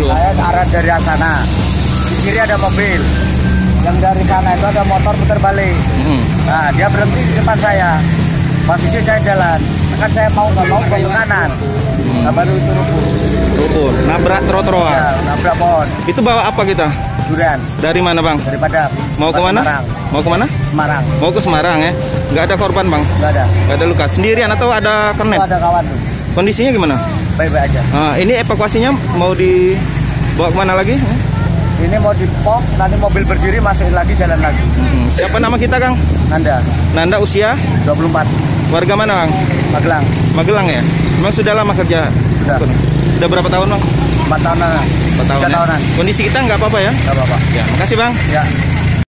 dulu? Saya arah dari sana. Di kiri ada mobil. Yang dari kanan itu ada motor putar balik. Nah, dia berhenti di depan saya. Posisi saya jalan. Sekarang saya mau nggak mau ke kanan. Nah, baru itu Rubuh. Nabrak trotoar. Ya, nabrak pohon. Itu bawa apa kita? Durian. Dari mana bang? Dari Padang. Mau ke mana? Semarang. Mau ke mana? Semarang. Mau ke Semarang ya? Nggak ada korban bang? Nggak ada. Nggak ada luka. Sendirian atau ada Itu kernet? ada kawan tuh. Kondisinya gimana? Baik-baik aja. Nah, ini evakuasinya mau dibawa kemana lagi? Ini mau dipok, nanti mobil berdiri masukin lagi jalan lagi. Siapa nama kita Kang? Nanda. Nanda usia? 24. Warga mana Bang? Magelang. Magelang ya? Memang sudah lama kerja? Sudah. Sudah berapa tahun Bang? 4 tahunan. 4 tahun 3 ya? tahunan. Kondisi kita nggak apa-apa ya? Nggak apa-apa. Ya, makasih Bang. Ya.